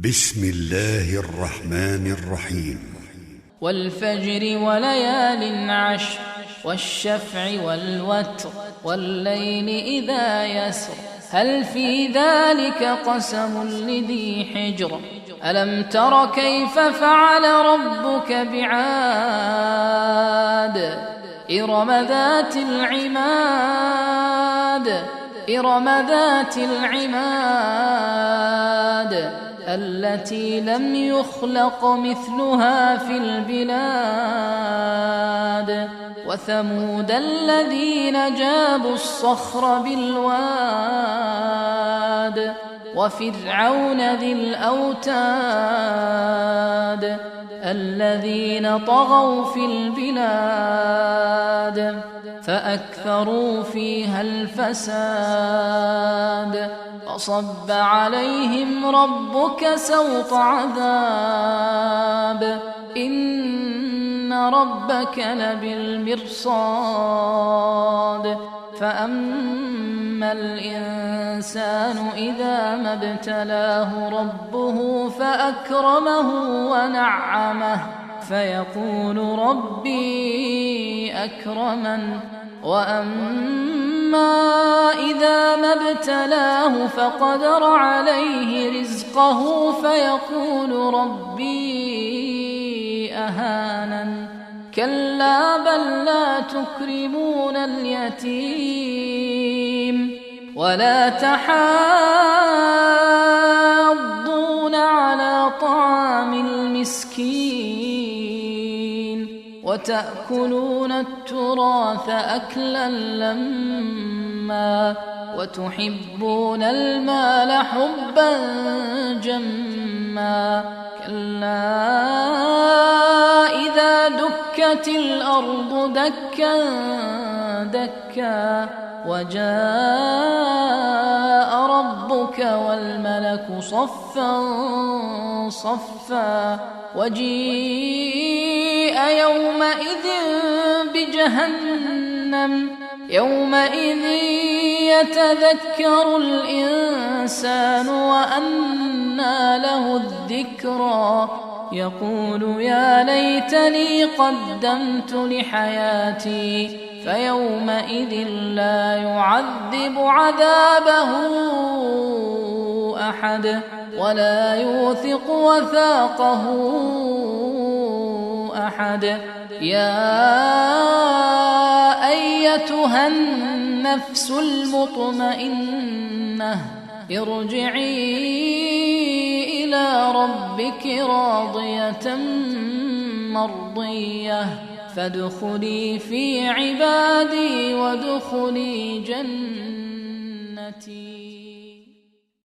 بسم الله الرحمن الرحيم. والفجر وليال عشر والشفع والوتر والليل إذا يسر هل في ذلك قسم لذي حجر ألم تر كيف فعل ربك بعاد إرم ذات العماد التي لم يخلق مثلها في البلاد وثمود الذين جابوا الصخر بالواد وفرعون ذي الأوتاد الذين طغوا في البلاد فأكثروا فيها الفساد فصب عليهم ربك سوط عذاب إن ربك لبالمرصاد فأما الإنسان إذا ما ابتلاه ربه فأكرمه ونعمه فيقول ربي أكرمن وأما إذا ما ابتلاه فقدر عليه رزقه فيقول ربي أهانن كلا بل لا تكرمون اليتيم ولا تحاضون على طعام المسكين وتأكلون التراث أكلا لما وتحبون المال حبا جما كلا إذا دكت الأرض دكا دكا وجاء ربك والملك صفا صفا وجيء يومئذ بجهنم يومئذ يتذكر الإنسان وأنى له الذكرى يقول يا ليتني قدمت لحياتي فيومئذ لا يعذب عذابه أحد ولا يوثق وثاقه أحد يا أيتها النفس المطمئنة ارجعي إلى ربك راضية مرضية فادخلي في عبادي وادخلي جنتي.